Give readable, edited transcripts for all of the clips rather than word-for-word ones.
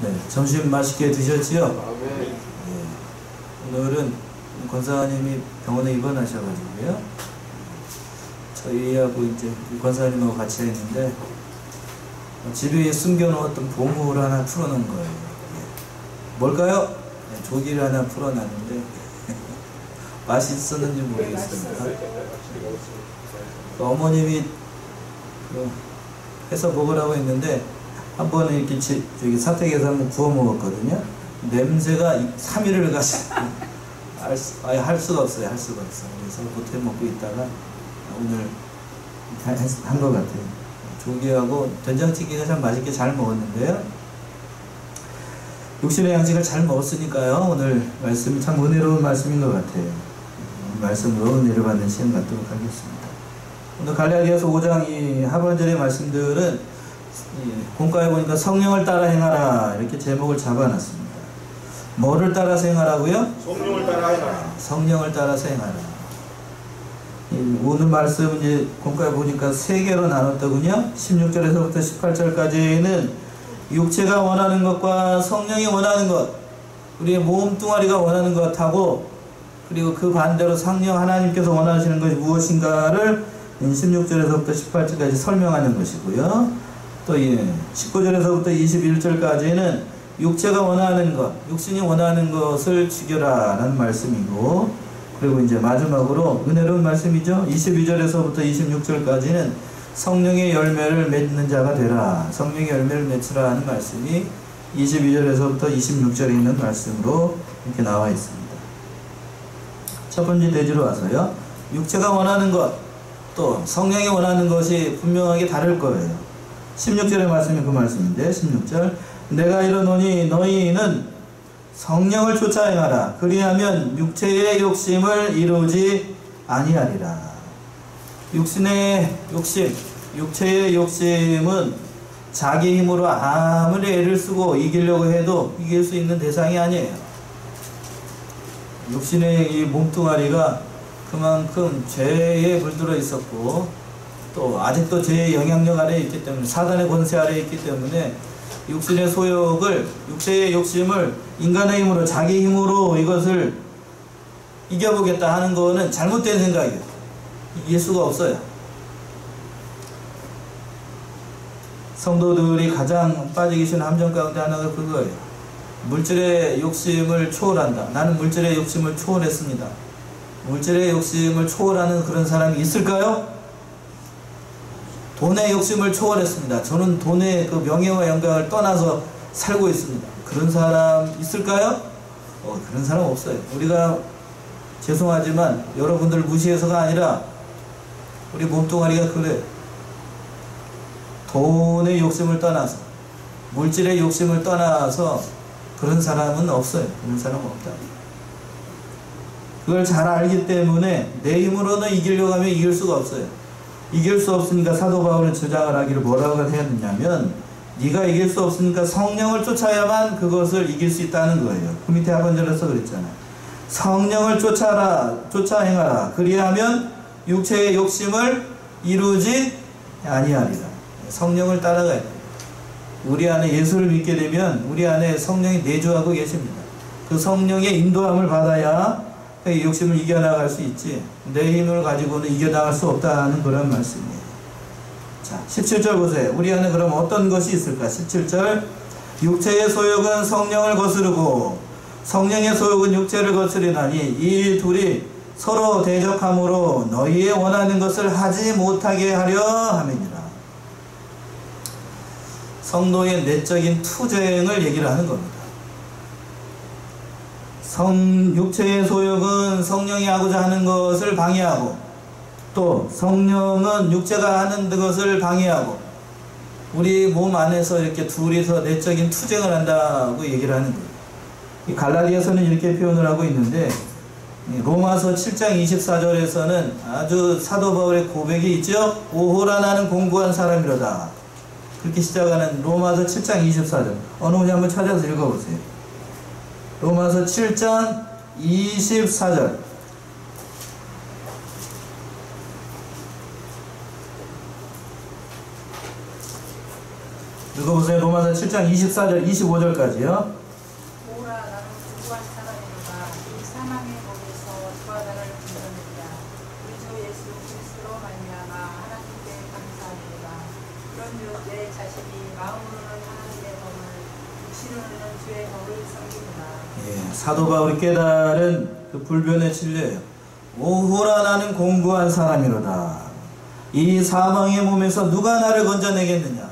네, 점심 맛있게 드셨지요? 아멘. 네. 오늘은 권사님이 병원에 입원하셔가지고요. 저희하고 이제 권사님하고 같이 했는데 집에 숨겨놓았던 보물 하나 풀어놓은 거예요. 뭘까요? 네, 조기를 하나 풀어놨는데 맛있었는지 모르겠습니다. 어머님이 해서 먹으라고 했는데 한 번은 이렇게 저기 사택에서 한번 구워 먹었거든요. 냄새가 3일을 가지고 아예 할 수가 없어요. 할 수가 없어요. 그래서 못해 먹고 있다가 오늘 한 것 같아요. 조기하고 된장찌개가 참 맛있게 잘 먹었는데요. 육신의 양식을 잘 먹었으니까요. 오늘 말씀이 참 은혜로운 말씀인 것 같아요. 말씀으로 은혜를 받는 시간 갖도록 하겠습니다. 오늘 갈라디아서 5장 이 하반절의 말씀들은 공과에 보니까 성령을 따라 행하라 이렇게 제목을 잡아놨습니다. 뭐를 따라서 행하라고요? 성령을 따라 행하라. 성령을 따라서 행하라. 오늘 말씀 이제 공과에 보니까 3개로 나눴더군요. 16절에서부터 18절까지는 육체가 원하는 것과 성령이 원하는 것, 우리의 몸뚱아리가 원하는 것하고, 그리고 그 반대로 성령 하나님께서 원하시는 것이 무엇인가를 16절에서부터 18절까지 설명하는 것이고요. 또 19절에서부터 21절까지는 육체가 원하는 것, 육신이 원하는 것을 죽여라 라는 말씀이고, 그리고 이제 마지막으로 은혜로운 말씀이죠. 22절에서부터 26절까지는 성령의 열매를 맺는 자가 되라, 성령의 열매를 맺으라 하는 말씀이 22절에서부터 26절에 있는 말씀으로 이렇게 나와 있습니다. 첫 번째 대지로 와서요. 육체가 원하는 것, 또 성령이 원하는 것이 분명하게 다를 거예요. 16절의 말씀이 그 말씀인데 16절 내가 이르노니 너희는 성령을 쫓아 행하라. 그리하면 육체의 욕심을 이루지 아니하리라. 육신의 욕심, 육체의 욕심은 자기 힘으로 아무리 애를 쓰고 이기려고 해도 이길 수 있는 대상이 아니에요. 육신의 이 몸뚱아리가 그만큼 죄에 물들어 있었고 또 아직도 죄의 영향력 아래에 있기 때문에, 사단의 권세 아래에 있기 때문에 육신의 소욕을, 육체의 욕심을 인간의 힘으로, 자기 힘으로 이것을 이겨보겠다 하는 거는 잘못된 생각이에요. 이길 수가 없어요. 성도들이 가장 빠지기 쉬운 함정 가운데 하나가 그거예요. 물질의 욕심을 초월한다. 나는 물질의 욕심을 초월했습니다. 물질의 욕심을 초월하는 그런 사람이 있을까요? 돈의 욕심을 초월했습니다. 저는 돈의 그 명예와 영광을 떠나서 살고 있습니다. 그런 사람 있을까요? 그런 사람 없어요. 우리가 죄송하지만 여러분들 무시해서가 아니라 우리 몸뚱아리가 그래요. 돈의 욕심을 떠나서, 물질의 욕심을 떠나서 그런 사람은 없어요. 그런 사람은 없다. 그걸 잘 알기 때문에 내 힘으로는 이기려고 하면 이길 수가 없어요. 이길 수 없으니까 사도 바울은 주장을 하기를 뭐라고 해야 되냐면, 네가 이길 수 없으니까 성령을 쫓아야만 그것을 이길 수 있다는 거예요. 그 밑에 하반절에서 그랬잖아요. 성령을 쫓아 행하라. 그리하면 육체의 욕심을 이루지 아니하리라. 성령을 따라가야 돼요. 우리 안에 예수를 믿게 되면 우리 안에 성령이 내주하고 계십니다. 그 성령의 인도함을 받아야 이 욕심을 이겨나갈 수 있지, 내 힘을 가지고는 이겨나갈 수 없다는 그런 말씀이에요. 자, 17절 보세요. 우리 안에 그럼 어떤 것이 있을까? 17절 육체의 소욕은 성령을 거스르고 성령의 소욕은 육체를 거스르나니 이 둘이 서로 대적함으로 너희의 원하는 것을 하지 못하게 하려 함이니라. 성도의 내적인 투쟁을 얘기를 하는 겁니다. 육체의 소욕은 성령이 하고자 하는 것을 방해하고, 또 성령은 육체가 하는 것을 방해하고, 우리 몸 안에서 이렇게 둘이서 내적인 투쟁을 한다고 얘기를 하는 거예요. 이 갈라디아서는 이렇게 표현을 하고 있는데, 로마서 7장 24절에서는 아주 사도 바울의 고백이 있죠. 오호라 나는 공부한 사람이로다. 그렇게 시작하는 로마서 7장 24절. 어느 분이 한번 찾아서 읽어보세요. 로마서 7장 24절. 읽어보세요. 로마서 7장 24절 25절까지요. 오라 나는 공부한 사람이로다. 이 사망의 몸에서 주와 나를 건져내리라. 우리 주 예수 그리스도로 말미암아 하나님께 감사합니다. 그런즉 내 자신이 마음으로는 하나님의 법을, 육신으로는 주의 법을 섬기노라. 예, 사도 바울이 깨달은 그 불변의 진리예요. 오호라 나는 공부한 사람이로다. 이 사망의 몸에서 누가 나를 건져내겠느냐.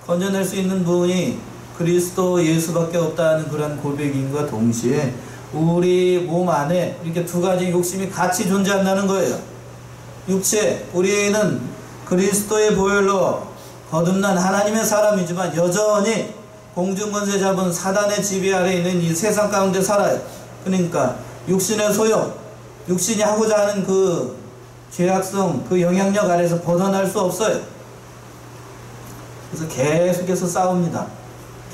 건져낼 수 있는 분이 그리스도 예수밖에 없다는 그런 고백인과 동시에 우리 몸 안에 이렇게 두 가지 욕심이 같이 존재한다는 거예요. 육체, 우리는 그리스도의 보혈로 거듭난 하나님의 사람이지만 여전히 공중권세 잡은 사단의 지배 아래 있는 이 세상 가운데 살아요. 그러니까 육신의 소욕, 육신이 하고자 하는 그 죄악성, 그 영향력 아래서 벗어날 수 없어요. 그래서 계속해서 싸웁니다.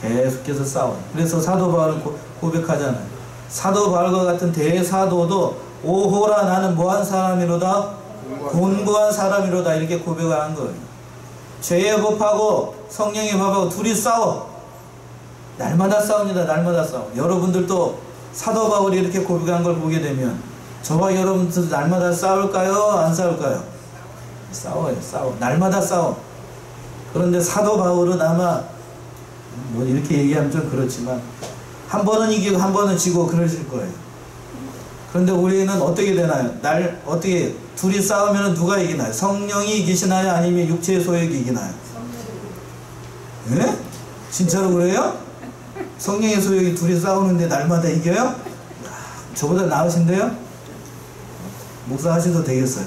계속해서 싸워요. 그래서 사도 바울은 고백하잖아요. 사도 바울과 같은 대사도도 오호라 나는 뭐한 사람이로다? 곤고한 사람이로다. 이렇게 고백을 한 거예요. 죄의 법하고 성령의 법하고 둘이 싸워. 날마다 싸웁니다. 날마다 싸워. 여러분들도 사도 바울이 이렇게 고백한 걸 보게 되면 저와 여러분들도 날마다 싸울까요? 안 싸울까요? 싸워요. 싸워. 날마다 싸워. 그런데 사도 바울은 아마 뭐 이렇게 얘기하면 좀 그렇지만 한 번은 이기고 한 번은 지고 그러실 거예요. 그런데 우리는 어떻게 되나요? 어떻게 둘이 싸우면 누가 이기나요? 성령이 이기시나요? 아니면 육체의 소욕이 이기나요? 예? 진짜로 그래요? 성령의 소욕이 둘이 싸우는데 날마다 이겨요? 저보다 나으신데요? 목사 하셔도 되겠어요.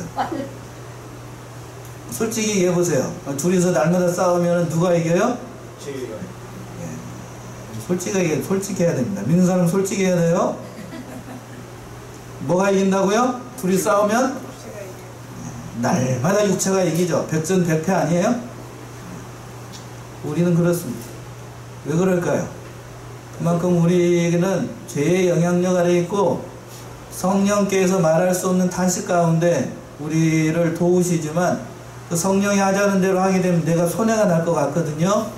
솔직히 얘기해보세요. 둘이서 날마다 싸우면 누가 이겨요? 예. 솔직해야 됩니다. 믿는 사람 솔직해야 돼요. 뭐가 이긴다고요? 둘이 싸우면? 날마다 육체가 이기죠. 백전백패 아니에요? 우리는 그렇습니다. 왜 그럴까요? 그만큼 우리는 죄의 영향력 아래 있고 성령께서 말할 수 없는 탄식 가운데 우리를 도우시지만 그 성령이 하자는 대로 하게 되면 내가 손해가 날 것 같거든요.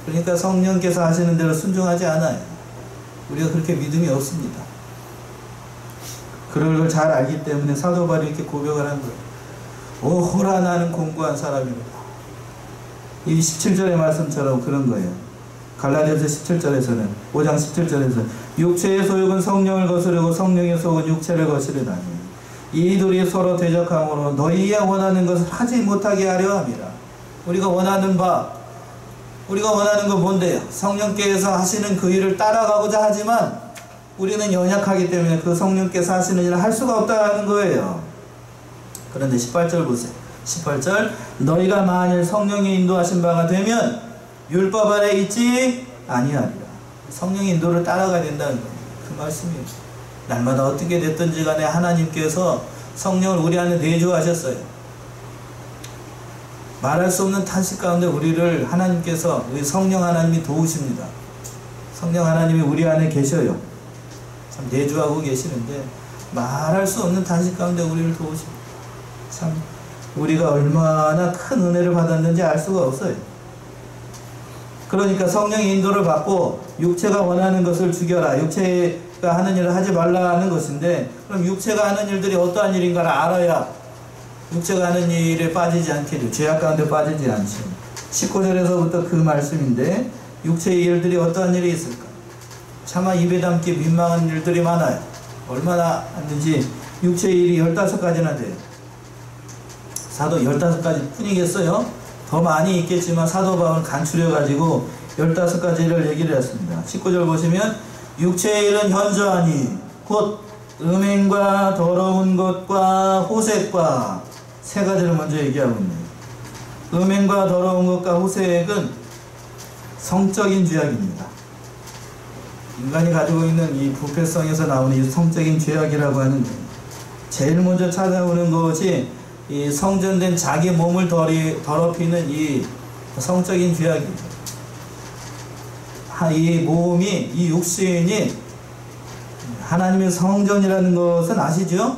그러니까 성령께서 하시는 대로 순종하지 않아요. 우리가 그렇게 믿음이 없습니다. 그걸 걸 잘 알기 때문에 사도 바울이 이렇게 고백을 한 거예요. 오호라 나는 공고한 사람이로다. 이 17절의 말씀처럼 그런 거예요. 갈라디아서 17절에서는 5장 17절에서 육체의 소욕은 성령을 거스르고 성령의 소욕은 육체를 거스르다니 이들이 서로 대적함으로 너희가 원하는 것을 하지 못하게 하려 함이라. 우리가 원하는 건 뭔데요? 성령께서 하시는 그 일을 따라가고자 하지만 우리는 연약하기 때문에 그 성령께서 하시는 일을 할 수가 없다는 거예요. 그런데 18절 보세요. 18절 너희가 만일 성령의 인도하신 바가 되면 율법 아래 있지 아니하리라. 성령의 인도를 따라가야 된다는 거예요. 그 말씀이에요. 날마다 어떻게 됐든지 간에 하나님께서 성령을 우리 안에 내주하셨어요. 말할 수 없는 탄식 가운데 우리를 하나님께서 우리 성령 하나님이 도우십니다. 성령 하나님이 우리 안에 계셔요. 참 내주하고 계시는데 말할 수 없는 탄식 가운데 우리를 도우십니다. 참 우리가 얼마나 큰 은혜를 받았는지 알 수가 없어요. 그러니까 성령의 인도를 받고 육체가 원하는 것을 죽여라. 육체가 하는 일을 하지 말라는 것인데 그럼 육체가 하는 일들이 어떠한 일인가를 알아야 육체가 하는 일에 빠지지 않겠죠. 죄악 가운데 빠지지 않죠. 19절에서부터 그 말씀인데 육체의 일들이 어떠한 일이 있을까? 차마 입에 담기 민망한 일들이 많아요. 얼마나 하는지 육체의 일이 15가지나 돼요. 사도 15가지 뿐이겠어요? 더 많이 있겠지만 사도 바울은 간추려가지고 15가지를 얘기를 했습니다. 19절 보시면 육체의 일은 현저하니 곧 음행과 더러운 것과 호색과 세 가지를 먼저 얘기하고 있네요. 음행과 더러운 것과 호색은 성적인 죄악입니다. 인간이 가지고 있는 이 부패성에서 나오는 이 성적인 죄악이라고 하는 거예요. 제일 먼저 찾아오는 것이 이 성전된 자기 몸을 더럽히는 이 성적인 죄악입니다. 이 몸이, 이 육신이 하나님의 성전이라는 것은 아시죠?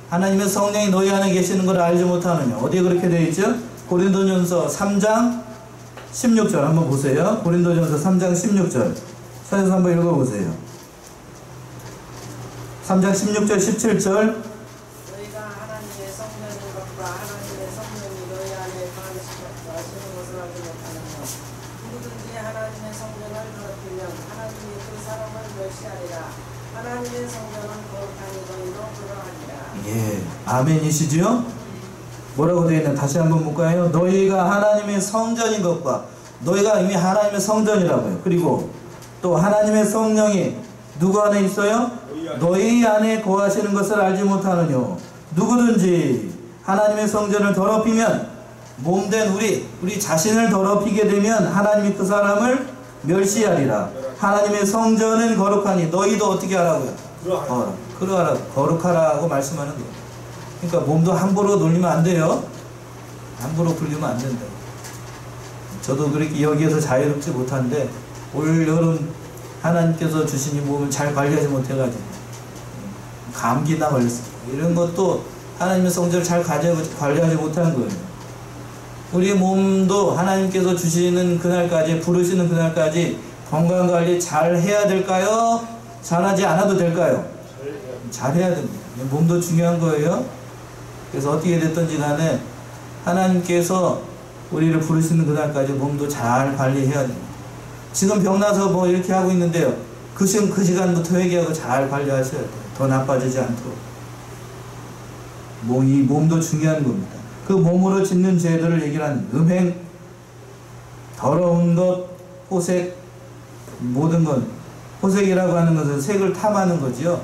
하나님의 성령이 너희 안에 계시는 걸 알지 못하느냐. 어디에 그렇게 되어 있죠? 고린도전서 3장 16절 한번 보세요. 고린도전서 3장 16절. 찾아서 한번 읽어보세요. 3장 16절 17절. 너희가 하나님의 성령인 것과 하나님의 성령이 너희 안에 거하시는 것을 알지 못하느냐. 누구든지 하나님의 성령을 더럽히면 하나님이 그 사람을 멸시하리라. 하나님의 성령은 거룩하니 너희도 그러하니라. 예, 아멘이시죠? 뭐라고 되어 있나 다시 한번 볼까요? 너희가 하나님의 성전인 것과, 너희가 이미 하나님의 성전이라고요. 그리고 또 하나님의 성령이 누구 안에 있어요? 너희 안에 거하시는 것을 알지 못하느뇨. 누구든지 하나님의 성전을 더럽히면, 몸된 우리 자신을 더럽히게 되면 하나님이 그 사람을 멸시하리라. 하나님의 성전은 거룩하니 너희도 어떻게 하라고요? 그러하라. 거룩하라고 말씀하는 거예요. 그러니까 몸도 함부로 놀리면 안 돼요. 함부로 굴리면 안 된다. 저도 그렇게 여기에서 자유롭지 못한데 올 여름 하나님께서 주신 이 몸을 잘 관리하지 못해가지고 감기나 걸렸습니다. 이런 것도 하나님의 성전을 잘 관리하지 못한 거예요. 우리 몸도 하나님께서 주시는 그날까지, 부르시는 그날까지 건강관리 잘 해야 될까요? 잘하지 않아도 될까요? 잘 해야 됩니다. 몸도 중요한 거예요. 그래서 어떻게 됐든지 간에 하나님께서 우리를 부르시는 그날까지 몸도 잘 관리해야 됩니다. 지금 병나서 뭐 이렇게 하고 있는데요. 그 시간부터 회개하고 잘 관리하셔야 돼요. 더 나빠지지 않도록. 이 몸도 중요한 겁니다. 그 몸으로 짓는 죄들을 얘기를 하는 음행, 더러운 것, 호색, 모든 것. 호색이라고 하는 것은 색을 탐하는 거지요.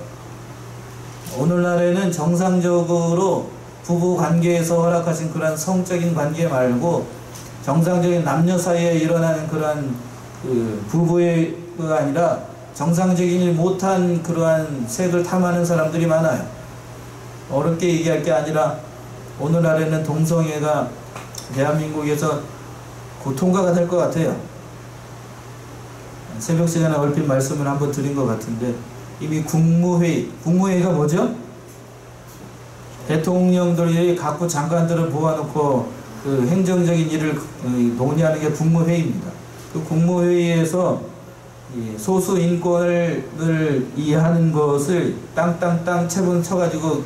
오늘날에는 정상적으로 부부 관계에서 허락하신 그러한 성적인 관계 말고 정상적인 남녀 사이에 일어나는 그러한 부부가 아니라 정상적이지 못한 그러한 색을 탐하는 사람들이 많아요. 어렵게 얘기할 게 아니라 오늘날에는 동성애가 대한민국에서 곧 통과가 될 것 같아요. 새벽 시간에 얼핏 말씀을 한번 드린 것 같은데 이미 국무회의가 뭐죠? 대통령들이 각부 장관들을 모아놓고 그 행정적인 일을 논의하는 게 국무회의입니다. 그 국무회의에서 소수 인권을 이해하는 것을 땅땅땅 체분 쳐가지고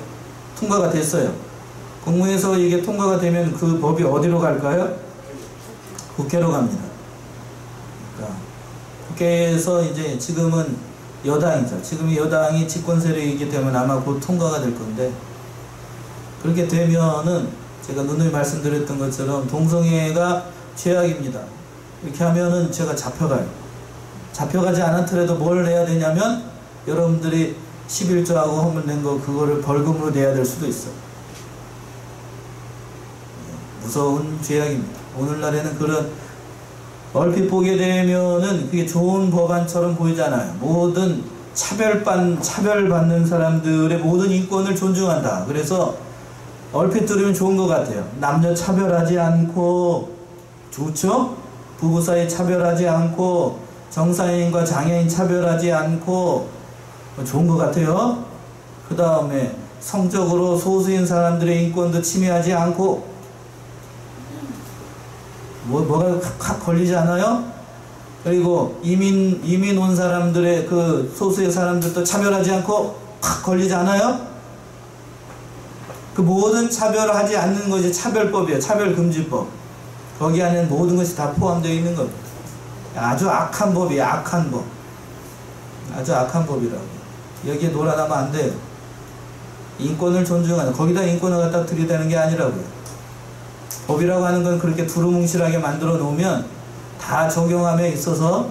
통과가 됐어요. 국무에서 이게 통과가 되면 그 법이 어디로 갈까요? 국회로 갑니다. 그러니까 국회에서 이제 지금은 여당이죠. 지금 여당이 집권 세력이기 때문에 아마 곧 통과가 될 건데, 그렇게 되면은 제가 누누이 말씀드렸던 것처럼 동성애가 죄악입니다. 이렇게 하면은 제가 잡혀가요. 잡혀가지 않았더라도 뭘 내야 되냐면 여러분들이 11조하고 허물낸 거 그거를 벌금으로 내야 될 수도 있어요. 무서운 죄악입니다. 오늘날에는 그런 얼핏 보게 되면은 그게 좋은 법안처럼 보이잖아요. 모든 차별받는 사람들의 모든 인권을 존중한다. 그래서 얼핏 들으면 좋은 것 같아요. 남녀 차별하지 않고, 좋죠? 부부 사이 차별하지 않고, 정상인과 장애인 차별하지 않고, 좋은 것 같아요. 그 다음에 성적으로 소수인 사람들의 인권도 침해하지 않고, 뭐가 확 걸리지 않아요? 그리고 이민 온 사람들의 그 소수의 사람들도 차별하지 않고 확 걸리지 않아요? 그 모든 차별을 하지 않는 것이 차별법이에요. 차별금지법. 거기 안에는 모든 것이 다 포함되어 있는 겁니다. 아주 악한 법이에요. 악한 법. 아주 악한 법이라고. 여기에 놀아나면 안 돼요. 인권을 존중하는, 거기다 인권을 갖다 들이대는 게 아니라고요. 법이라고 하는 건 그렇게 두루뭉실하게 만들어 놓으면 다 적용함에 있어서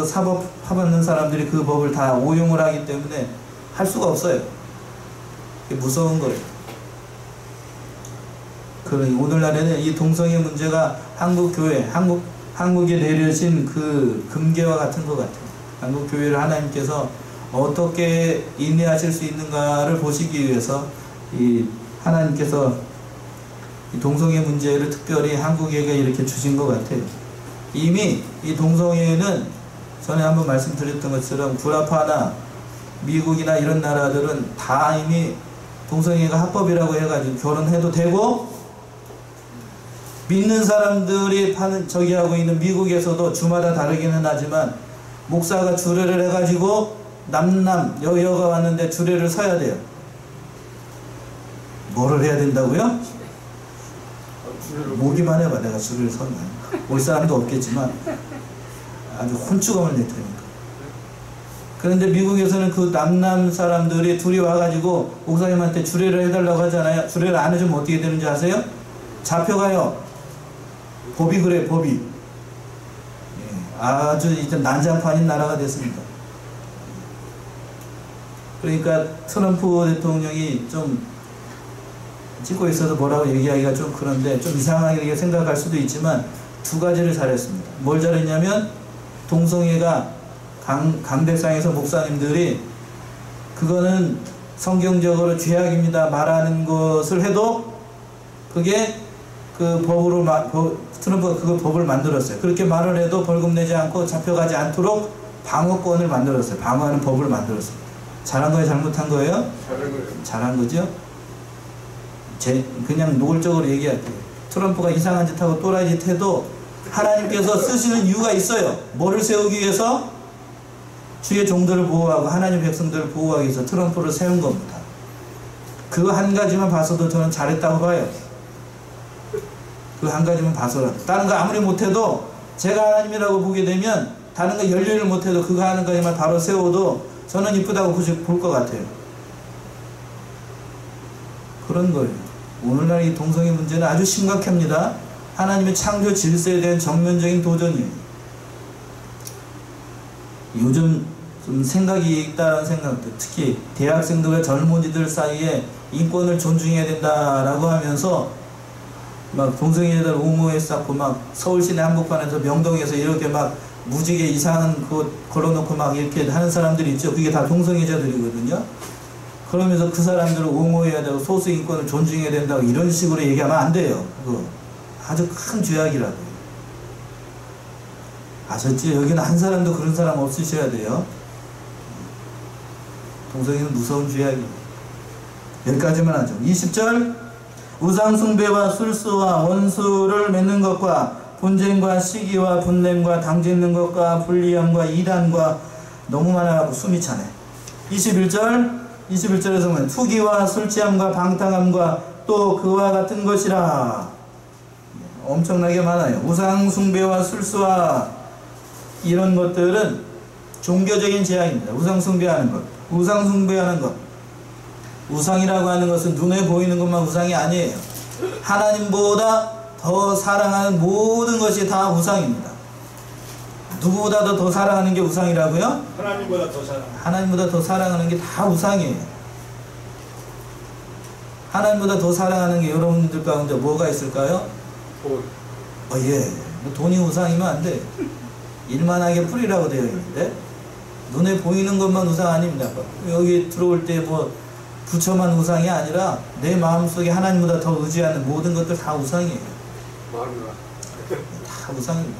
사법 파받는 사람들이 그 법을 다 오용을 하기 때문에 할 수가 없어요. 그게 무서운 거예요. 오늘날에는 이 동성애 문제가 한국교회, 한국에 내려진 그 금계와 같은 것 같아요. 한국교회를 하나님께서 어떻게 인내하실 수 있는가를 보시기 위해서 하나님께서 이 동성애 문제를 특별히 한국에게 이렇게 주신 것 같아요. 이미 이 동성애는 전에 한번 말씀드렸던 것처럼 구라파나 미국이나 이런 나라들은 다 이미 동성애가 합법이라고 해가지고 결혼해도 되고 믿는 사람들이 저기 하고 있는 미국에서도 주마다 다르기는 하지만 목사가 주례를 해가지고 남남 여여가 왔는데 주례를 서야 돼요. 뭐를 해야 된다고요? 모기만 해봐. 내가 주례를 서면 올 사람도 없겠지만 아주 혼쭐감을 낼 테니까. 그런데 미국에서는 그 남남 사람들이 둘이 와가지고 목사님한테 주례를 해달라고 하잖아요. 주례를 안 해주면 어떻게 되는지 아세요? 잡혀가요. 법이 그래, 법이. 예, 아주 이제 난장판인 나라가 됐습니다. 그러니까 트럼프 대통령이 좀 찍고 있어서 뭐라고 얘기하기가 좀 그런데 좀 이상하게 생각할 수도 있지만 두 가지를 잘했습니다. 뭘 잘했냐면 동성애가 강대상에서 목사님들이 그거는 성경적으로 죄악입니다 말하는 것을 해도 그게 그 법으로 트럼프가 그 법을 만들었어요. 그렇게 말을 해도 벌금 내지 않고 잡혀가지 않도록 방어권을 만들었어요. 방어하는 법을 만들었어요. 잘한 거예요? 잘못한 거예요? 잘한 거죠. 그냥 노골적으로 얘기할게요. 트럼프가 이상한 짓 하고 또라이 짓 해도 하나님께서 쓰시는 이유가 있어요. 뭐를 세우기 위해서? 주의 종들을 보호하고 하나님 백성들을 보호하기 위해서 트럼프를 세운 겁니다. 그 한 가지만 봐서도 저는 잘했다고 봐요. 그 한 가지만 봐서라도. 다른 거 아무리 못해도 제가 하나님이라고 보게 되면 다른 거 열일을 못해도 그거 하는 거에만 바로 세워도 저는 이쁘다고 볼 것 같아요. 그런 거예요. 오늘날 이 동성애 문제는 아주 심각합니다. 하나님의 창조 질서에 대한 정면적인 도전이에요. 요즘 좀 생각이 있다는 생각들, 특히 대학생들과 젊은이들 사이에 인권을 존중해야 된다라고 하면서 막 동성애자들 옹호해 쌓고 막 서울시내 한복판에서 명동에서 이렇게 막 무지개 이상한 거 걸어놓고 막 이렇게 하는 사람들이 있죠. 그게 다 동성애자들이거든요. 그러면서 그 사람들을 옹호해야 되고 소수 인권을 존중해야 된다고 이런 식으로 얘기하면 안 돼요. 그거 아주 큰 죄악이라고요. 아셨지? 여기는 한 사람도 그런 사람 없으셔야 돼요. 동성애는 무서운 죄악이에요. 여기까지만 하죠. 20절 우상숭배와 술수와 원수를 맺는 것과 분쟁과 시기와 분냄과 당짓는 것과 불리함과 이단과 너무 많아가지고 숨이 차네. 21절에서 보면 투기와 술취함과 방탕함과 또 그와 같은 것이라. 엄청나게 많아요. 우상숭배와 술수와 이런 것들은 종교적인 제약입니다. 우상숭배하는 것. 우상숭배하는 것. 우상이라고 하는 것은 눈에 보이는 것만 우상이 아니에요. 하나님보다 더 사랑하는 모든 것이 다 우상입니다. 누구보다도 더 사랑하는 게 우상이라고요? 하나님보다 더 사랑. 하나님보다 더 사랑하는 게 다 우상이에요. 하나님보다 더 사랑하는 게 여러분들 가운데 뭐가 있을까요? 돈. 예. 돈이 우상이면 안 돼. 일만하게 풀이라고 되어 있는데 눈에 보이는 것만 우상 아닙니다. 여기 들어올 때 뭐 부처만 우상이 아니라 내 마음속에 하나님보다 더 의지하는 모든 것들 다 우상이에요. 다 우상입니다.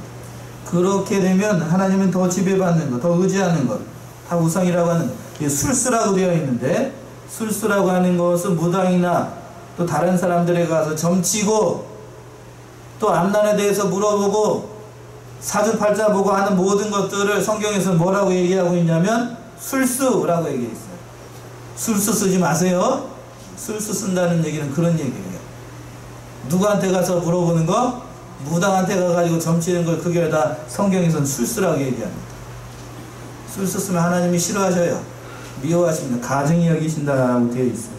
그렇게 되면 하나님은 더 지배받는 것, 더 의지하는 것, 다 우상이라고 하는 것. 술수라고 되어 있는데 술수라고 하는 것은 무당이나 또 다른 사람들에 가서 점치고 또 암난에 대해서 물어보고 사주팔자 보고 하는 모든 것들을 성경에서 뭐라고 얘기하고 있냐면 술수라고 얘기했어요. 술수 쓰지 마세요. 술수 쓴다는 얘기는 그런 얘기예요. 누구한테 가서 물어보는 거? 무당한테 가가지고 점치는 걸 그게 다 성경에서는 술수라고 얘기합니다. 술수 쓰면 하나님이 싫어하셔요. 미워하십니다. 가증히 여기신다라고 되어 있어요.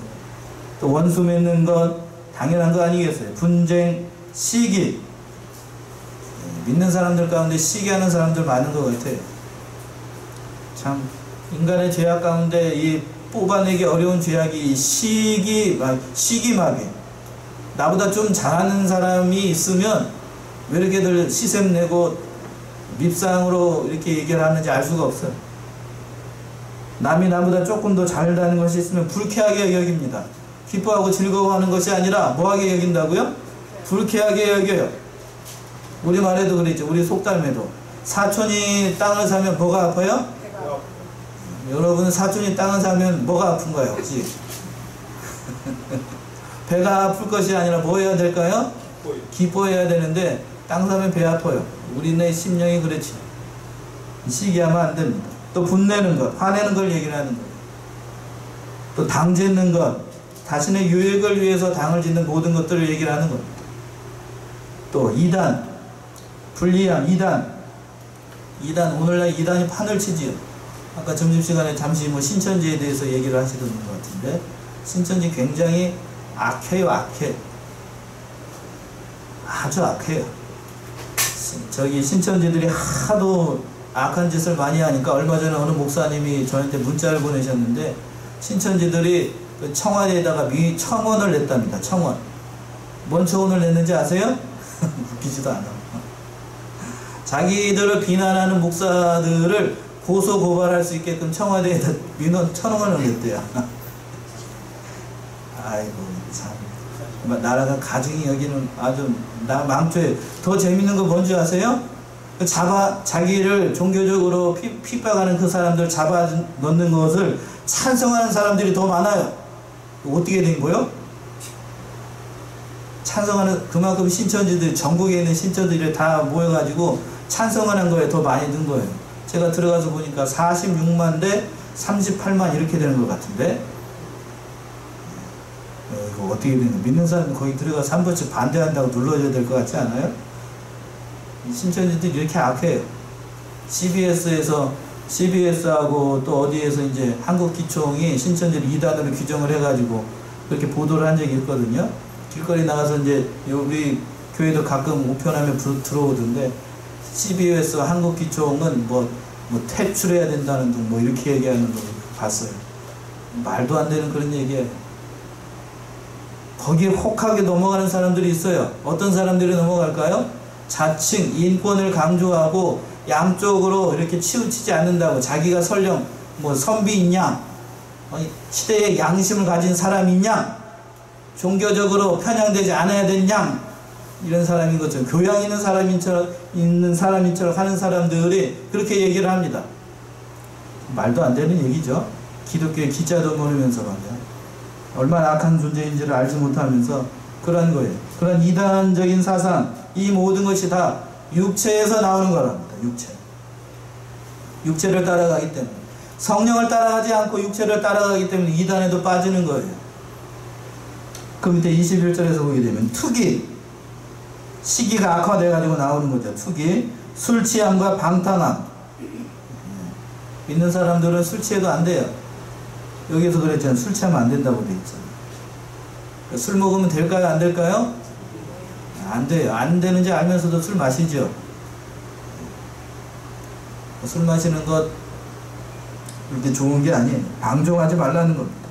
또 원수 맺는 것 당연한 거 아니겠어요? 분쟁, 시기. 믿는 사람들 가운데 시기하는 사람들 많은 것 같아요. 참 인간의 죄악 가운데 이 뽑아내기 어려운 죄악이 시기마비. 나보다 좀 잘하는 사람이 있으면 왜 이렇게들 시샘내고 밉상으로 이렇게 얘기를 하는지 알 수가 없어요. 남이 나보다 조금 더 잘하는 것이 있으면 불쾌하게 여깁니다. 기뻐하고 즐거워하는 것이 아니라 뭐하게 여긴다고요? 불쾌하게 여겨요. 우리말에도 그랬죠. 우리 속담에도 사촌이 땅을 사면 뭐가 아파요? 여러분은 사촌이 땅을 사면 뭐가 아픈가요? 혹시? 배가 아플 것이 아니라 뭐 해야 될까요? 기뻐해야 되는데 땅 사면 배 아파요. 우리네 심령이 그렇지. 시기하면 안 됩니다. 또 분내는 것, 화내는 걸 얘기를 하는 거예요. 또 당 짓는 것, 자신의 유익을 위해서 당을 짓는 모든 것들을 얘기를 하는 거예요. 또 이단, 불리함, 이단, 오늘날 이단이 판을 치지요. 아까 점심시간에 잠시 뭐 신천지에 대해서 얘기를 하시던 것 같은데, 신천지 굉장히 악해요, 악해. 아주 악해요. 저기 신천지들이 하도 악한 짓을 많이 하니까 얼마 전에 어느 목사님이 저한테 문자를 보내셨는데, 신천지들이 그 청와대에다가 청원을 냈답니다. 청원. 뭔 청원을 냈는지 아세요? 웃기지도 않아. 자기들을 비난하는 목사들을 고소 고발할 수 있게끔 청와대에다 민원 1,000원을 냈대요. 아이고 참, 나라가 가증이 여기는 아주 망조해. 더 재밌는 거 뭔지 아세요? 자기를 종교적으로 핍박하는 그 사람들 잡아 넣는 것을 찬성하는 사람들이 더 많아요. 어떻게 된 거요? 찬성하는, 그만큼 신천지들, 전국에 있는 신천지들이 다 모여가지고 찬성하는 거에 더 많이 든 거예요. 제가 들어가서 보니까 46만 대 38만 이렇게 되는 것 같은데, 이거 어떻게 되는 거예요? 믿는 사람은 거기 들어가서 한 번씩 반대한다고 눌러줘야 될 것 같지 않아요? 신천지들이 이렇게 악해요. CBS하고 또 어디에서 이제 한국기총이 신천지를 이단으로 규정을 해가지고 그렇게 보도를 한 적이 있거든요. 길거리 나가서 이제 우리 교회도 가끔 우편하면 들어오던데, CBS 한국기총은 뭐 퇴출해야 된다는 등 뭐 이렇게 얘기하는 거 봤어요. 말도 안 되는 그런 얘기예요. 거기에 혹하게 넘어가는 사람들이 있어요. 어떤 사람들이 넘어갈까요? 자칭 인권을 강조하고 양쪽으로 이렇게 치우치지 않는다고, 자기가 설령 뭐 선비인 양, 시대의 양심을 가진 사람인 양, 종교적으로 편향되지 않아야 되는 양, 이런 사람인 것처럼, 교양 있는 사람인처럼 하는 사람들이 그렇게 얘기를 합니다. 말도 안 되는 얘기죠. 기독교의 기자도 모르면서 말이야. 얼마나 악한 존재인지를 알지 못하면서 그런 거예요. 그런 이단적인 사상, 이 모든 것이 다 육체에서 나오는 거랍니다. 육체를 따라가기 때문에, 성령을 따라가지 않고 육체를 따라가기 때문에 이단에도 빠지는 거예요. 그 밑에 21절에서 보게 되면 투기, 시기가 악화돼 가지고 나오는 거죠. 투기, 술 취함과 방탕함. 믿는 사람들은 술 취해도 안 돼요. 여기서 그랬잖아요. 술 취하면 안 된다고 돼 있잖아요. 술 먹으면 될까요? 안 될까요? 안 돼요. 안 되는지 알면서도 술 마시죠. 술 마시는 것 이렇게 좋은 게 아니에요. 방종하지 말라는 겁니다.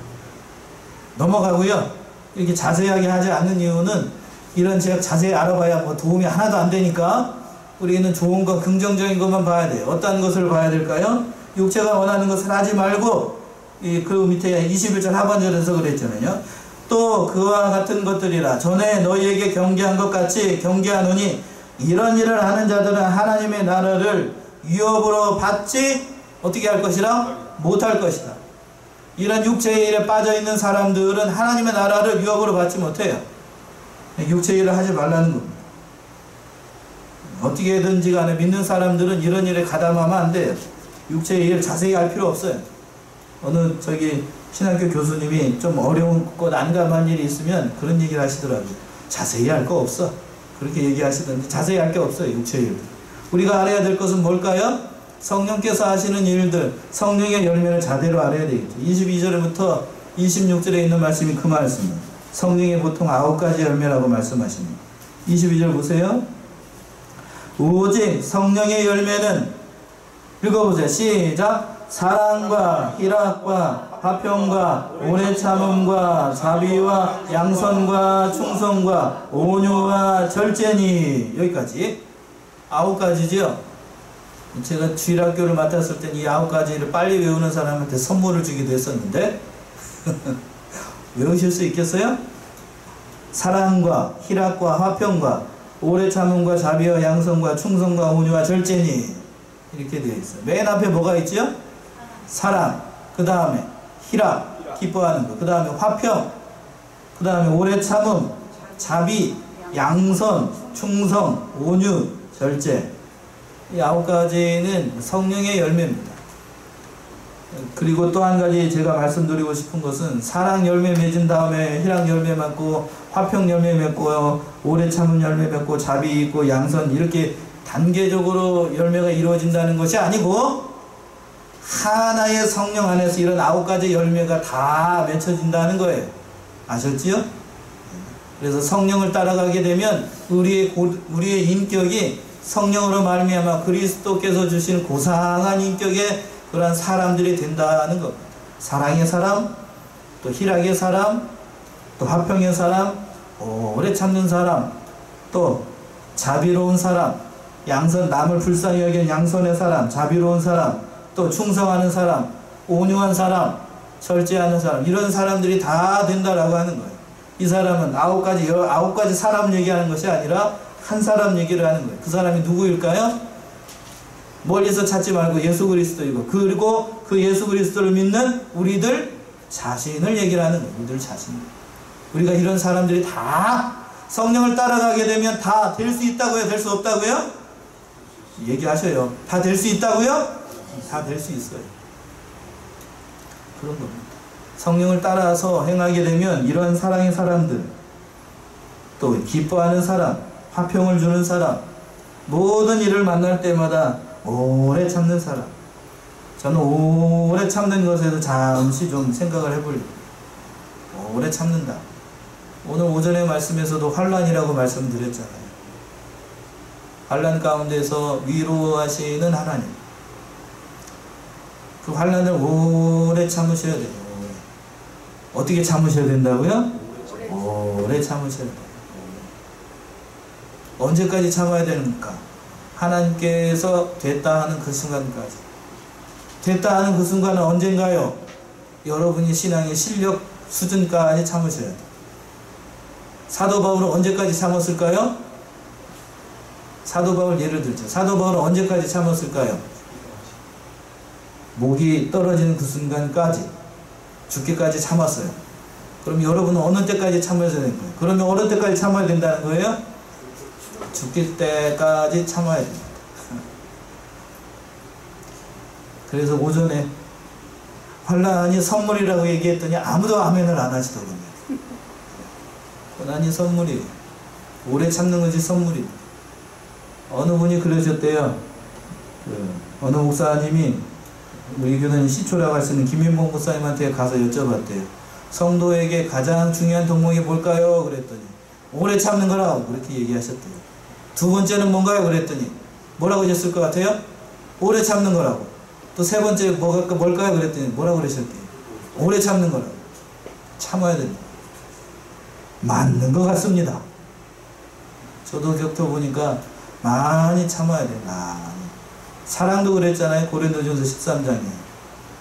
넘어가고요. 이렇게 자세하게 하지 않는 이유는, 이런 제가 자세히 알아봐야 뭐 도움이 하나도 안 되니까 우리는 좋은 거, 긍정적인 것만 봐야 돼요. 어떤 것을 봐야 될까요? 육체가 원하는 것을 하지 말고, 그 밑에 21절 하반절에서 그랬잖아요. 또 그와 같은 것들이라 전에 너희에게 경계한 것 같이 경계하노니, 이런 일을 하는 자들은 하나님의 나라를 위협으로 받지 어떻게 할 것이라? 못할 것이다. 이런 육체의 일에 빠져있는 사람들은 하나님의 나라를 위협으로 받지 못해요. 육체의 일을 하지 말라는 겁니다. 어떻게든지 간에 믿는 사람들은 이런 일에 가담하면 안 돼요. 육체의 일을 자세히 할 필요 없어요. 어느 신학교 교수님이 좀 어려운 것, 난감한 일이 있으면 그런 얘기를 하시더라고요. 자세히 할 거 없어. 그렇게 얘기하시던데, 자세히 할 게 없어요. 육체의 일들. 우리가 알아야 될 것은 뭘까요? 성령께서 하시는 일들, 성령의 열매를 자대로 알아야 되겠죠. 22절부터 26절에 있는 말씀이 그 말씀입니다. 성령의 보통 9가지 열매라고 말씀하십니다. 22절 보세요. 오직 성령의 열매는, 읽어보세요. 시작. 사랑과 희락과 화평과 오래 참음과 자비와 양선과 충성과 온유와 절제니. 여기까지 9가지죠. 제가 주일학교를 맡았을 때 이 9가지를 빨리 외우는 사람한테 선물을 주기도 했었는데 외우실 수 있겠어요? 사랑과 희락과 화평과 오래 참음과 자비와 양선과 충성과 온유와 절제니, 이렇게 되어 있어요. 맨 앞에 뭐가 있죠? 사랑, 그 다음에 희락, 기뻐하는 것, 그 다음에 화평, 그 다음에 오래 참음, 자비, 양선, 충성, 온유, 절제. 이 9가지는 성령의 열매입니다. 그리고 또 한 가지 제가 말씀드리고 싶은 것은 사랑 열매 맺은 다음에 희락 열매 맺고 화평 열매 맺고 오래 참은 열매 맺고 자비 있고 양선 이렇게 단계적으로 열매가 이루어진다는 것이 아니고 하나의 성령 안에서 이런 9가지 열매가 다 맺혀진다는 거예요. 아셨지요? 그래서 성령을 따라가게 되면 우리의 인격이 성령으로 말미암아 그리스도께서 주신 고상한 인격의 그러한 사람들이 된다는 것. 사랑의 사람, 또 희락의 사람, 또 화평의 사람, 오래 참는 사람, 또 자비로운 사람, 양선, 남을 불쌍히 여기는 양선의 사람, 자비로운 사람, 또 충성하는 사람, 온유한 사람, 절제하는 사람, 이런 사람들이 다 된다라고 하는 거예요. 이 사람은 9가지 사람 얘기하는 것이 아니라 한 사람 얘기를 하는 거예요. 그 사람이 누구일까요? 멀리서 찾지 말고 예수 그리스도이고, 그리고 그 예수 그리스도를 믿는 우리들 자신을 얘기를 하는 거예요. 우리들 자신. 우리가 이런 사람들이 다 성령을 따라가게 되면 다 될 수 있다고요? 될 수 없다고요? 얘기하셔요. 다 될 수 있다고요? 다 될 수 있어요. 그런 겁니다. 성령을 따라서 행하게 되면 이런 사랑의 사람들, 또 기뻐하는 사람, 화평을 주는 사람, 모든 일을 만날 때마다 오래 참는 사람. 저는 오래 참는 것에도 잠시 좀 생각을 해보려고. 오래 참는다. 오늘 오전의 말씀에서도 환난이라고 말씀드렸잖아요. 환난 가운데서 위로하시는 하나님. 그 환난을 오래 참으셔야 돼요. 어떻게 참으셔야 된다고요? 오래 참으셔야 돼요. 언제까지 참아야 됩니까? 하나님께서 됐다 하는 그 순간까지. 됐다 하는 그 순간은 언젠가요? 여러분이 신앙의 실력 수준까지 참으셔야 돼요. 사도 바울은 언제까지 참았을까요? 사도 바울 예를 들죠. 사도 바울은 언제까지 참았을까요? 목이 떨어지는 그 순간까지, 죽기까지 참았어요. 그럼 여러분은 어느 때까지 참아야 되는 거예요? 그러면 어느 때까지 참아야 된다는 거예요? 죽일 때까지 참아야 됩니다. 그래서 오전에 환난이 선물이라고 얘기했더니 아무도 아멘을 안 하시더군요. 고난이 선물이에요. 오래 참는 것이 선물이에요. 어느 분이 그러셨대요. 어느 목사님이 우리 교단이 시초라고 할 수 있는 김윤봉 목사님한테 가서 여쭤봤대요. 성도에게 가장 중요한 덕목이 뭘까요? 그랬더니 오래 참는 거라고 그렇게 얘기하셨대요. 두 번째는 뭔가요? 그랬더니 뭐라고 하셨을 것 같아요? 오래 참는 거라고. 또 세 번째 뭘까요? 그랬더니 뭐라고 그러셨대요? 오래 참는 거라고. 참아야 됩니다. 맞는 것 같습니다. 저도 겪어보니까 많이 참아야 돼요. 많이. 사랑도 그랬잖아요. 고린도전서 13장에.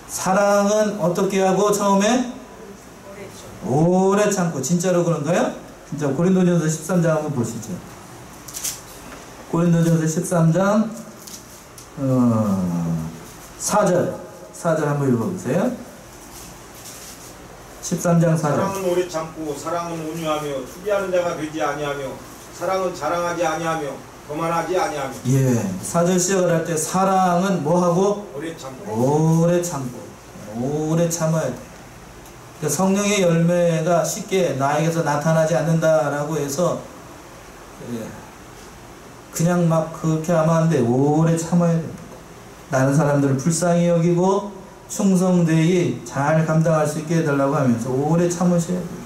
사랑은 어떻게 하고 처음에? 오래 참고. 진짜로 그런가요? 진짜 고린도전서 13장 한번 보시죠. 고린도전서 13장 4절 한번 읽어보세요. 13장 4절. 사랑은 오래 참고 사랑은 온유하며 투기하는 자가 되지 아니하며 사랑은 자랑하지 아니하며 교만하지 아니하며. 예, 4절 시작을 할 때 사랑은 뭐하고? 오래 참고. 오래 참고. 오래 참아야 돼. 그러니까 성령의 열매가 쉽게 나에게서 나타나지 않는다라고 해서 그냥 막 그렇게 하면 안 돼. 오래 참아야 됩니다. 다른 사람들을 불쌍히 여기고 충성되이 잘 감당할 수 있게 해달라고 하면서 오래 참으셔야 돼요.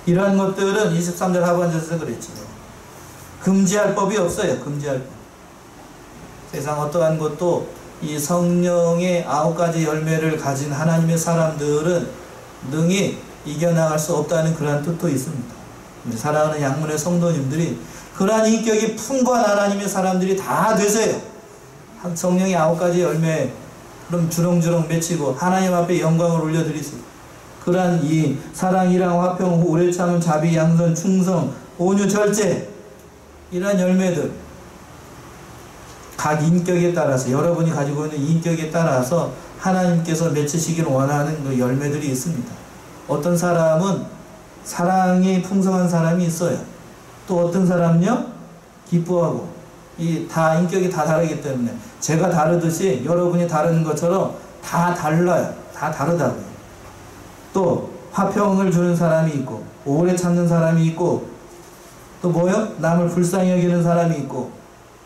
이러한 것들은 23절 하반절에서 그랬죠. 금지할 법이 없어요. 금지할 법. 세상 어떠한 것도 이 성령의 9가지 열매를 가진 하나님의 사람들은 능히 이겨나갈 수 없다는 그러한 뜻도 있습니다. 사랑하는 양문의 성도님들이 그러한 인격이 풍부한 하나님의 사람들이 다 되세요. 성령의 9가지 열매 그럼 주렁주렁 맺히고 하나님 앞에 영광을 올려드리세요. 그러한 이 사랑, 희락, 화평, 오래 참음, 자비, 양선, 충성, 온유, 절제 이러한 열매들 각 인격에 따라서 여러분이 가지고 있는 인격에 따라서 하나님께서 맺히시길 원하는 그 열매들이 있습니다. 어떤 사람은 사랑이 풍성한 사람이 있어요. 또 어떤 사람은요 기뻐하고. 이 다 인격이 다 다르기 때문에 제가 다르듯이 여러분이 다른 것처럼 다 달라요. 다 다르다고요. 또 화평을 주는 사람이 있고 오래 참는 사람이 있고 또 뭐요? 남을 불쌍히 여기는 사람이 있고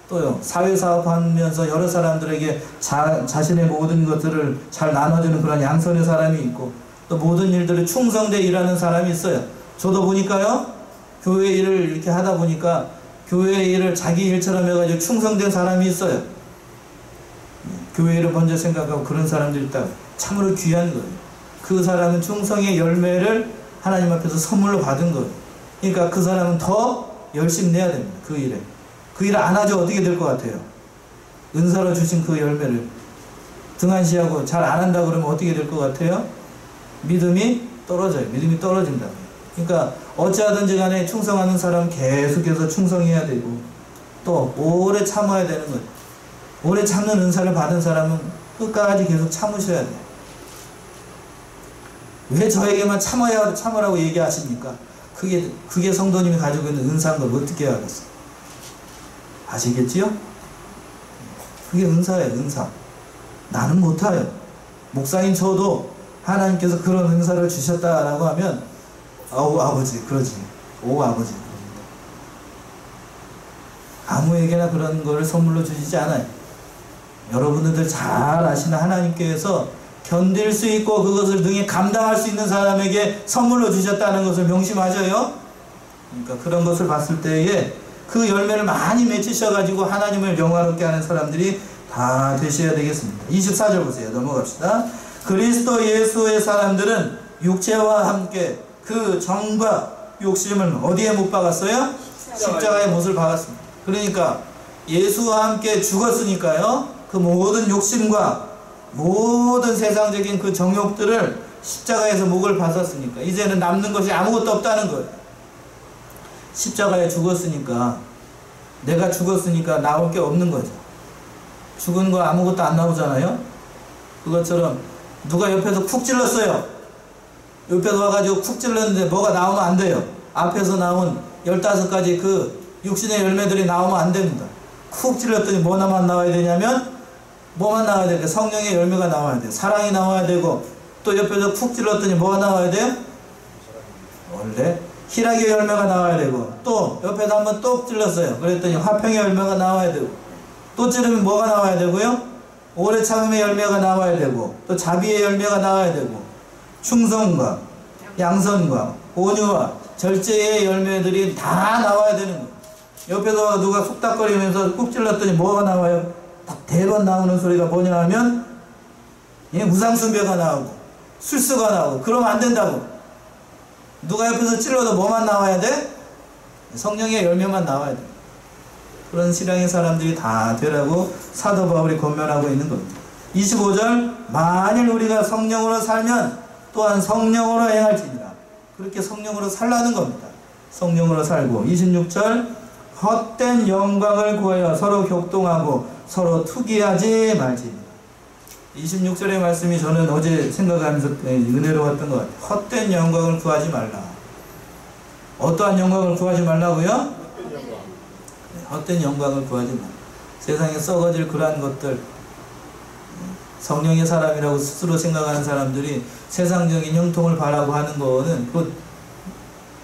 또요 사회사업하면서 여러 사람들에게 자신의 모든 것들을 잘 나눠주는 그런 양선의 사람이 있고 또 모든 일들을 충성되어 일하는 사람이 있어요. 저도 보니까요 교회 일을 이렇게 하다 보니까 교회 일을 자기 일처럼 해가지고 충성된 사람이 있어요. 교회 일을 먼저 생각하고 그런 사람들이 있다. 참으로 귀한 거예요. 그 사람은 충성의 열매를 하나님 앞에서 선물로 받은 거예요. 그러니까 그 사람은 더 열심히 내야 됩니다. 그 일에. 그 일을 안 하죠. 어떻게 될 것 같아요? 은사로 주신 그 열매를 등한시하고 잘 안 한다 그러면 어떻게 될 것 같아요? 믿음이 떨어져요. 믿음이 떨어진다. 그러니까 어찌하든지 간에 충성하는 사람은 계속해서 충성해야 되고 또 오래 참아야 되는 거예요. 오래 참는 은사를 받은 사람은 끝까지 계속 참으셔야 돼요. 왜 저에게만 참으라고 얘기하십니까? 그게 성도님이 가지고 있는 은사인 걸 어떻게 하겠어요? 아시겠지요? 그게 은사예요. 은사. 나는 못해요. 목사인 저도 하나님께서 그런 은사를 주셨다라고 하면 아우 아버지 그러지. 오 아버지. 아무에게나 그런 거를 선물로 주시지 않아요. 여러분들 잘 아시는 하나님께서 견딜 수 있고 그것을 능히 감당할 수 있는 사람에게 선물로 주셨다는 것을 명심하셔요. 그러니까 그런 것을 봤을 때에 그 열매를 많이 맺으셔가지고 하나님을 영화롭게 하는 사람들이 다 되셔야 되겠습니다. 24절 보세요. 넘어갑시다. 그리스도 예수의 사람들은 육체와 함께 그 정과 욕심을 어디에 못 박았어요? 십자가에 못을 박았습니다. 그러니까 예수와 함께 죽었으니까요. 그 모든 욕심과 모든 세상적인 그 정욕들을 십자가에서 목을 박았으니까 이제는 남는 것이 아무것도 없다는 거예요. 십자가에 죽었으니까 내가 죽었으니까 나올 게 없는 거죠. 죽은 거 아무것도 안 나오잖아요. 그것처럼 누가 옆에서 쿡 찔렀어요. 옆에서 와가지고 쿡 찔렀는데 뭐가 나오면 안 돼요. 앞에서 나온 15가지 그 육신의 열매들이 나오면 안 됩니다. 쿡 찔렀더니 뭐만 나와야 되냐면 뭐만 나와야 돼요? 성령의 열매가 나와야 돼요. 사랑이 나와야 되고 또 옆에서 쿡 찔렀더니 뭐가 나와야 돼요? 원래 희락의 열매가 나와야 되고 또 옆에서 한번 또 찔렀어요. 그랬더니 화평의 열매가 나와야 되고 또 찌르면 뭐가 나와야 되고요? 오래 참음의 열매가 나와야 되고 또 자비의 열매가 나와야 되고 충성과 양선과 온유와 절제의 열매들이 다 나와야 되는 거예요. 옆에서 누가 쑥닥거리면서 꾹 찔렀더니 뭐가 나와요? 딱 대번 나오는 소리가 뭐냐 하면 우상숭배가 나오고 술수가 나오고 그러면 안 된다고. 누가 옆에서 찔러도 뭐만 나와야 돼? 성령의 열매만 나와야 돼. 그런 신앙의 사람들이 다 되라고 사도 바울이 권면하고 있는 겁니다. 25절 만일 우리가 성령으로 살면 또한 성령으로 행할지니라. 그렇게 성령으로 살라는 겁니다. 성령으로 살고 26절 헛된 영광을 구하여 서로 격동하고 서로 투기하지 말지니라. 26절의 말씀이 저는 어제 생각하면서 은혜로웠던 것 같아요. 헛된 영광을 구하지 말라. 어떠한 영광을 구하지 말라고요? 헛된 영광을 구하지 말라. 세상에 썩어질 그러한 것들, 성령의 사람이라고 스스로 생각하는 사람들이 세상적인 형통을 바라고 하는 거는 그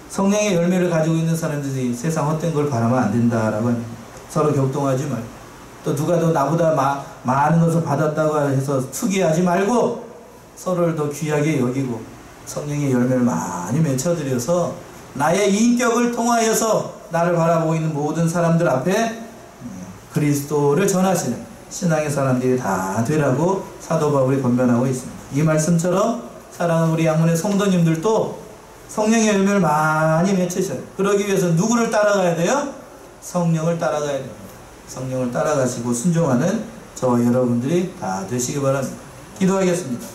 성령의 열매를 가지고 있는 사람들이 세상 헛된 걸 바라면 안 된다라고 합니다. 서로 격동하지 말고 또 누가 더 나보다 많은 것을 받았다고 해서 투기하지 말고 서로를 더 귀하게 여기고 성령의 열매를 많이 맺혀드려서 나의 인격을 통하여서 나를 바라보고 있는 모든 사람들 앞에 그리스도를 전하시는 신앙의 사람들이 다 되라고 사도 바울이 권면하고 있습니다. 이 말씀처럼 사랑하는 우리 양문의 성도님들도 성령의 열매를 많이 맺으셔요. 그러기 위해서 누구를 따라가야 돼요? 성령을 따라가야 됩니다. 성령을 따라가시고 순종하는 저와 여러분들이 다 되시기 바랍니다. 기도하겠습니다.